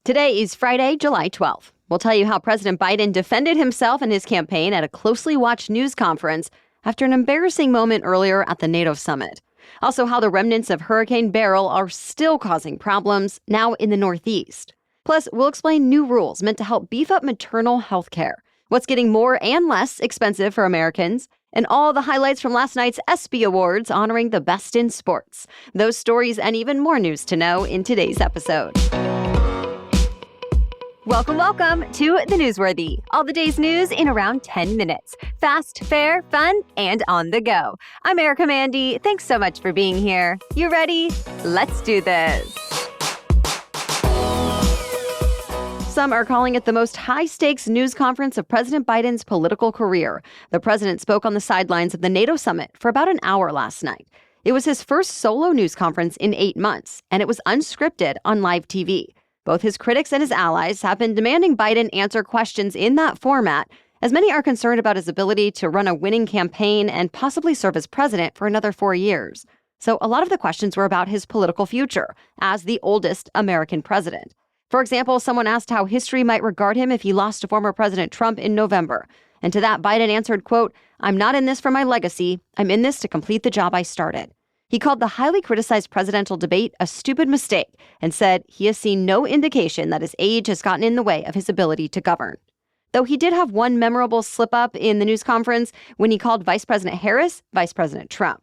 Today is Friday, July 12th. We'll tell you how President Biden defended himself and his campaign at a closely watched news conference after an embarrassing moment earlier at the NATO summit. Also, how the remnants of Hurricane Beryl are still causing problems now in the Northeast. Plus, we'll explain new rules meant to help beef up maternal health care, what's getting more and less expensive for Americans, and all the highlights from last night's ESPY Awards honoring the best in sports. Those stories and even more news to know in today's episode. Welcome to The Newsworthy. All the day's news in around 10 minutes. Fast, fair, fun, and on the go. I'm Erica Mandy. Thanks so much for being here. You ready? Let's do this. Some are calling it the most high-stakes news conference of President Biden's political career. The president spoke on the sidelines of the NATO summit for about an hour last night. It was his first solo news conference in 8 months, and it was unscripted on live TV. Both his critics and his allies have been demanding Biden answer questions in that format, as many are concerned about his ability to run a winning campaign and possibly serve as president for another 4 years. So a lot of the questions were about his political future as the oldest American president. For example, someone asked how history might regard him if he lost to former President Trump in November. And to that, Biden answered, quote, "I'm not in this for my legacy. I'm in this to complete the job I started." He called the highly criticized presidential debate a stupid mistake and said he has seen no indication that his age has gotten in the way of his ability to govern. Though he did have one memorable slip-up in the news conference when he called Vice President Harris Vice President Trump.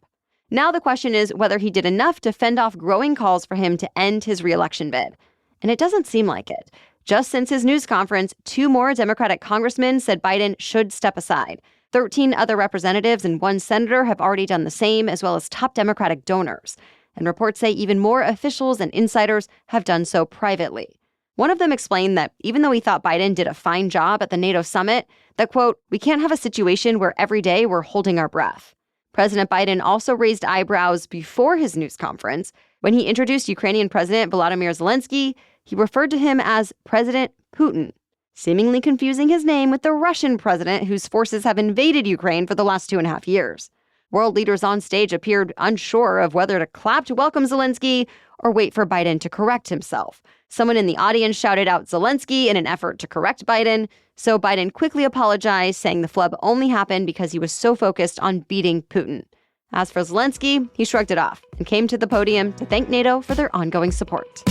Now the question is whether he did enough to fend off growing calls for him to end his re-election bid. And it doesn't seem like it. Just since his news conference, 2 more Democratic congressmen said Biden should step aside. 13 other representatives and 1 senator have already done the same, as well as top Democratic donors. And reports say even more officials and insiders have done so privately. One of them explained that even though he thought Biden did a fine job at the NATO summit, that, quote, "We can't have a situation where every day we're holding our breath." President Biden also raised eyebrows before his news conference. When he introduced Ukrainian President Volodymyr Zelensky, he referred to him as President Putin, seemingly confusing his name with the Russian president whose forces have invaded Ukraine for the last 2.5 years. World leaders on stage appeared unsure of whether to clap to welcome Zelensky or wait for Biden to correct himself. Someone in the audience shouted out Zelensky in an effort to correct Biden, so Biden quickly apologized, saying the flub only happened because he was so focused on beating Putin. As for Zelensky, he shrugged it off and came to the podium to thank NATO for their ongoing support.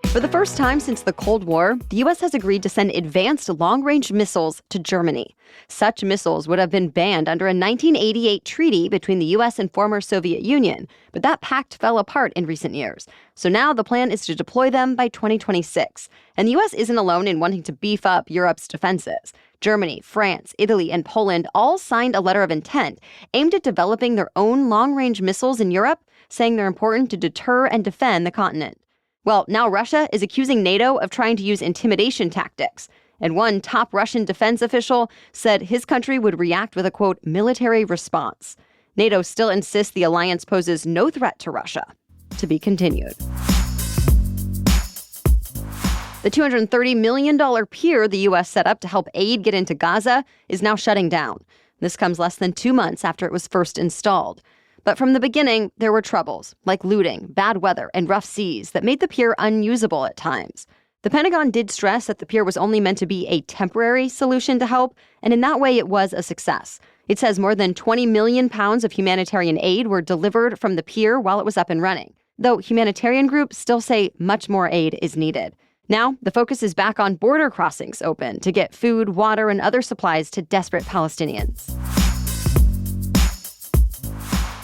For the first time since the Cold War, the U.S. has agreed to send advanced long-range missiles to Germany. Such missiles would have been banned under a 1988 treaty between the U.S. and former Soviet Union, but that pact fell apart in recent years. So now the plan is to deploy them by 2026. And the U.S. isn't alone in wanting to beef up Europe's defenses. Germany, France, Italy, and Poland all signed a letter of intent aimed at developing their own long-range missiles in Europe, saying they're important to deter and defend the continent. Well, now Russia is accusing NATO of trying to use intimidation tactics. And one top Russian defense official said his country would react with a, quote, military response. NATO still insists the alliance poses no threat to Russia. To be continued. The $230 million pier the U.S. set up to help aid get into Gaza is now shutting down. This comes less than 2 months after it was first installed. But from the beginning, there were troubles, like looting, bad weather, and rough seas that made the pier unusable at times. The Pentagon did stress that the pier was only meant to be a temporary solution to help, and in that way it was a success. It says more than 20 million pounds of humanitarian aid were delivered from the pier while it was up and running, though humanitarian groups still say much more aid is needed. Now, the focus is back on border crossings open to get food, water, and other supplies to desperate Palestinians.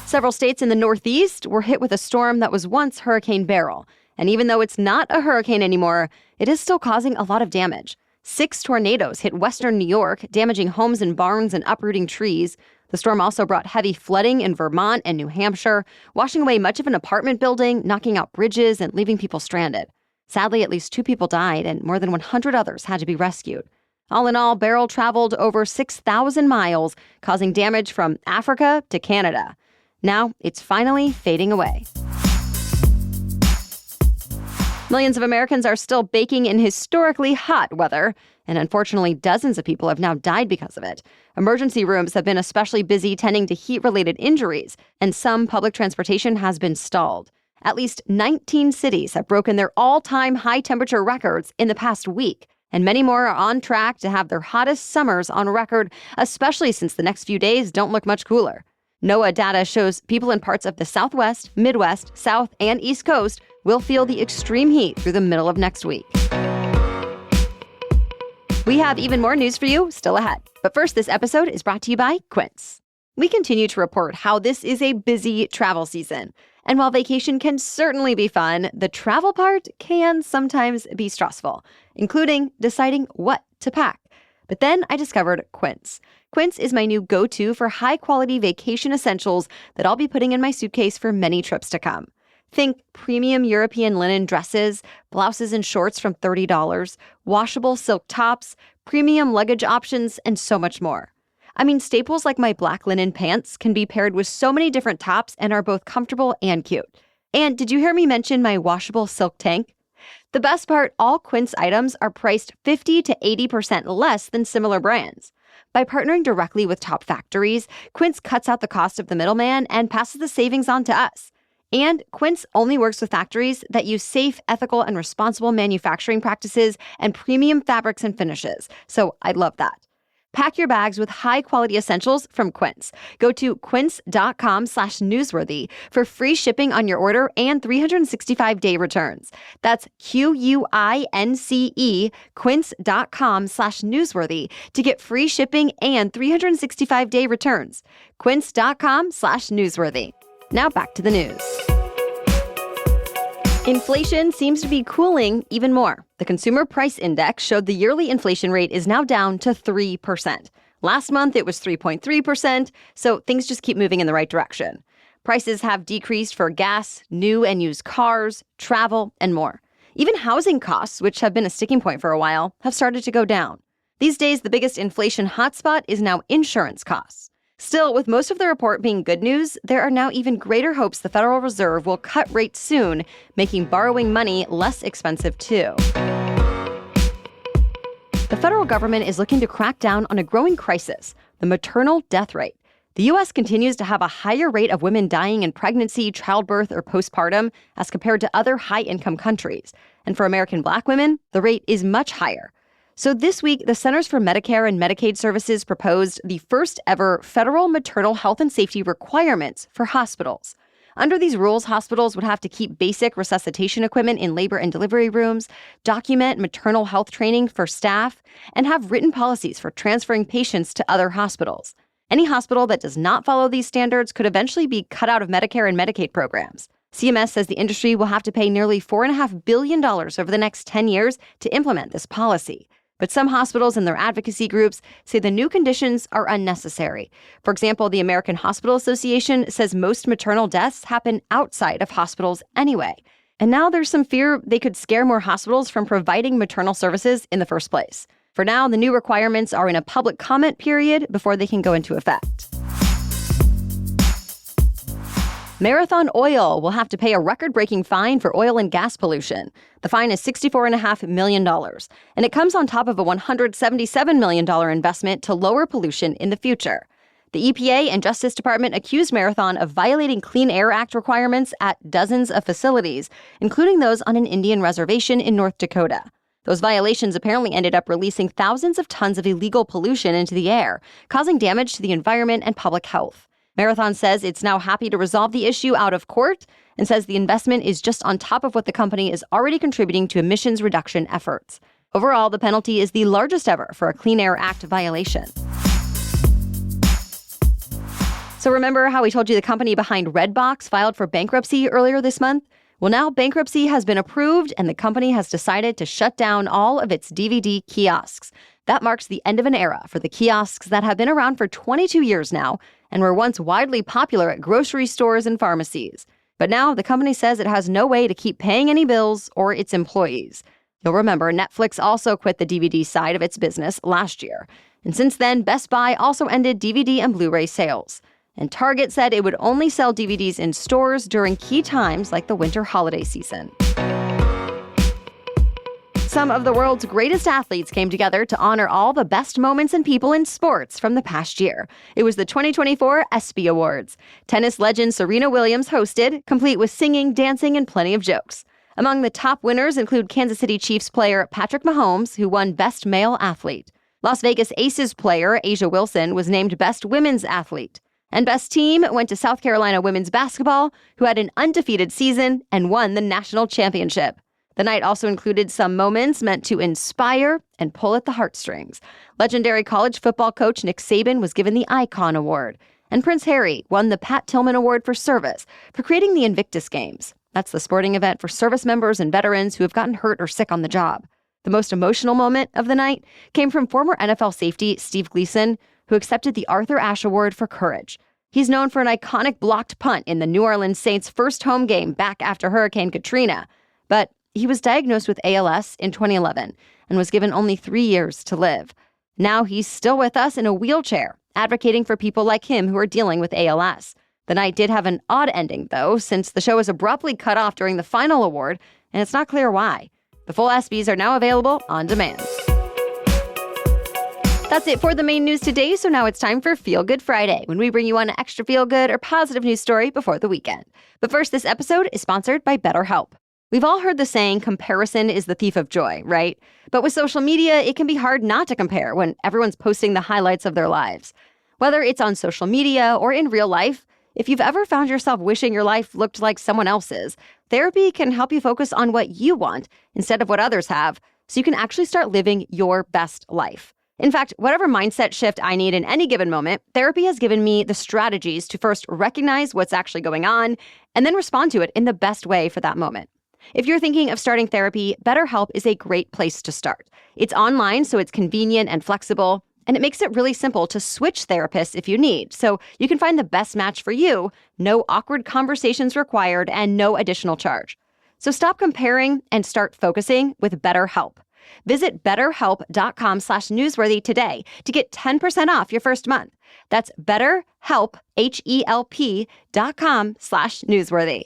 Several states in the Northeast were hit with a storm that was once Hurricane Beryl. And even though it's not a hurricane anymore, it is still causing a lot of damage. 6 tornadoes hit western New York, damaging homes and barns and uprooting trees. The storm also brought heavy flooding in Vermont and New Hampshire, washing away much of an apartment building, knocking out bridges, and leaving people stranded. Sadly, at least 2 people died, and more than 100 others had to be rescued. All in all, Beryl traveled over 6,000 miles, causing damage from Africa to Canada. Now, it's finally fading away. Millions of Americans are still baking in historically hot weather, and unfortunately, dozens of people have now died because of it. Emergency rooms have been especially busy tending to heat-related injuries, and some public transportation has been stalled. At least 19 cities have broken their all-time high temperature records in the past week, and many more are on track to have their hottest summers on record, especially since the next few days don't look much cooler. NOAA data shows people in parts of the Southwest, Midwest, South, and East Coast will feel the extreme heat through the middle of next week. We have even more news for you still ahead. But first, this episode is brought to you by Quince. We continue to report how this is a busy travel season. And while vacation can certainly be fun, the travel part can sometimes be stressful, including deciding what to pack. But then I discovered Quince. Quince is my new go-to for high-quality vacation essentials that I'll be putting in my suitcase for many trips to come. Think premium European linen dresses, blouses and shorts from $30, washable silk tops, premium luggage options, and so much more. I mean, staples like my black linen pants can be paired with so many different tops and are both comfortable and cute. And did you hear me mention my washable silk tank? The best part, all Quince items are priced 50 to 80% less than similar brands. By partnering directly with top factories, Quince cuts out the cost of the middleman and passes the savings on to us. And Quince only works with factories that use safe, ethical, and responsible manufacturing practices and premium fabrics and finishes. So I love that. Pack your bags with high-quality essentials from Quince. Go to quince.com/newsworthy for free shipping on your order and 365-day returns. That's QUINCE, quince.com/newsworthy to get free shipping and 365-day returns. Quince.com/newsworthy. Now back to the news. Inflation seems to be cooling even more. The Consumer Price Index showed the yearly inflation rate is now down to 3%. Last month, it was 3.3%, so things just keep moving in the right direction. Prices have decreased for gas, new and used cars, travel, and more. Even housing costs, which have been a sticking point for a while, have started to go down. These days, the biggest inflation hotspot is now insurance costs. Still, with most of the report being good news, there are now even greater hopes the Federal Reserve will cut rates soon, making borrowing money less expensive too. The federal government is looking to crack down on a growing crisis, the maternal death rate. The U.S. continues to have a higher rate of women dying in pregnancy, childbirth, or postpartum as compared to other high-income countries. And for American Black women, the rate is much higher. So this week, the Centers for Medicare and Medicaid Services proposed the first ever federal maternal health and safety requirements for hospitals. Under these rules, hospitals would have to keep basic resuscitation equipment in labor and delivery rooms, document maternal health training for staff, and have written policies for transferring patients to other hospitals. Any hospital that does not follow these standards could eventually be cut out of Medicare and Medicaid programs. CMS says the industry will have to pay nearly $4.5 billion over the next 10 years to implement this policy. But some hospitals and their advocacy groups say the new conditions are unnecessary. For example, the American Hospital Association says most maternal deaths happen outside of hospitals anyway. And now there's some fear they could scare more hospitals from providing maternal services in the first place. For now, the new requirements are in a public comment period before they can go into effect. Marathon Oil will have to pay a record-breaking fine for oil and gas pollution. The fine is $64.5 million, and it comes on top of a $177 million investment to lower pollution in the future. The EPA and Justice Department accused Marathon of violating Clean Air Act requirements at dozens of facilities, including those on an Indian reservation in North Dakota. Those violations apparently ended up releasing thousands of tons of illegal pollution into the air, causing damage to the environment and public health. Marathon says it's now happy to resolve the issue out of court and says the investment is just on top of what the company is already contributing to emissions reduction efforts. Overall, the penalty is the largest ever for a Clean Air Act violation. So remember how we told you the company behind Redbox filed for bankruptcy earlier this month? Well, now bankruptcy has been approved and the company has decided to shut down all of its DVD kiosks. That marks the end of an era for the kiosks that have been around for 22 years now and were once widely popular at grocery stores and pharmacies. But now the company says it has no way to keep paying any bills or its employees. You'll remember Netflix also quit the DVD side of its business last year. And since then, Best Buy also ended DVD and Blu-ray sales. And Target said it would only sell DVDs in stores during key times like the winter holiday season. Some of the world's greatest athletes came together to honor all the best moments and people in sports from the past year. It was the 2024 ESPY Awards. Tennis legend Serena Williams hosted, complete with singing, dancing, and plenty of jokes. Among the top winners include Kansas City Chiefs player Patrick Mahomes, who won Best Male Athlete. Las Vegas Aces player Asia Wilson was named Best Women's Athlete. And Best Team went to South Carolina women's basketball, who had an undefeated season and won the national championship. The night also included some moments meant to inspire and pull at the heartstrings. Legendary college football coach Nick Saban was given the Icon Award. And Prince Harry won the Pat Tillman Award for Service for creating the Invictus Games. That's the sporting event for service members and veterans who have gotten hurt or sick on the job. The most emotional moment of the night came from former NFL safety Steve Gleason, who accepted the Arthur Ashe Award for courage. He's known for an iconic blocked punt in the New Orleans Saints' first home game back after Hurricane Katrina. But he was diagnosed with ALS in 2011 and was given only 3 years to live. Now he's still with us in a wheelchair, advocating for people like him who are dealing with ALS. The night did have an odd ending, though, since the show was abruptly cut off during the final award, and it's not clear why. The full ESPYs are now available on demand. That's it for the main news today, so now it's time for Feel Good Friday, when we bring you one extra feel-good or positive news story before the weekend. But first, this episode is sponsored by BetterHelp. We've all heard the saying, comparison is the thief of joy, right? But with social media, it can be hard not to compare when everyone's posting the highlights of their lives. Whether it's on social media or in real life, if you've ever found yourself wishing your life looked like someone else's, therapy can help you focus on what you want instead of what others have, so you can actually start living your best life. In fact, whatever mindset shift I need in any given moment, therapy has given me the strategies to first recognize what's actually going on and then respond to it in the best way for that moment. If you're thinking of starting therapy, BetterHelp is a great place to start. It's online, so it's convenient and flexible, and it makes it really simple to switch therapists if you need, so you can find the best match for you, no awkward conversations required, and no additional charge. So stop comparing and start focusing with BetterHelp. Visit betterhelp.com/newsworthy today to get 10% off your first month. That's BetterHelp, HELP.com/newsworthy.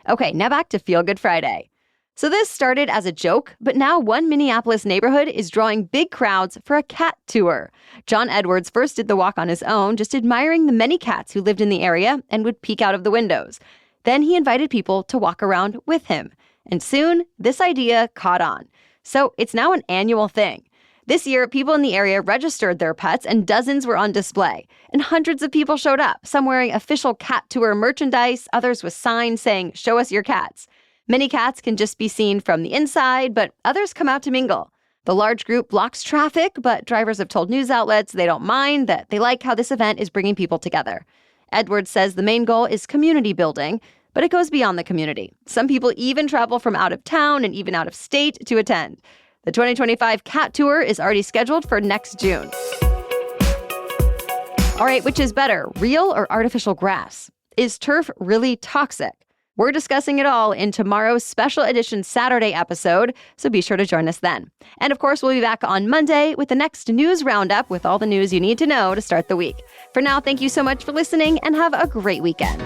Okay, now back to Feel Good Friday. So this started as a joke, but now one Minneapolis neighborhood is drawing big crowds for a cat tour. John Edwards first did the walk on his own, just admiring the many cats who lived in the area and would peek out of the windows. Then he invited people to walk around with him. And soon, this idea caught on. So it's now an annual thing. This year, people in the area registered their pets and dozens were on display. And hundreds of people showed up, some wearing official cat tour merchandise, others with signs saying, "Show us your cats." Many cats can just be seen from the inside, but others come out to mingle. The large group blocks traffic, but drivers have told news outlets they don't mind, that they like how this event is bringing people together. Edwards says the main goal is community building, but it goes beyond the community. Some people even travel from out of town and even out of state to attend. The 2025 Cat Tour is already scheduled for next June. All right, which is better, real or artificial grass? Is turf really toxic? We're discussing it all in tomorrow's special edition Saturday episode, so be sure to join us then. And of course, we'll be back on Monday with the next news roundup with all the news you need to know to start the week. For now, thank you so much for listening and have a great weekend.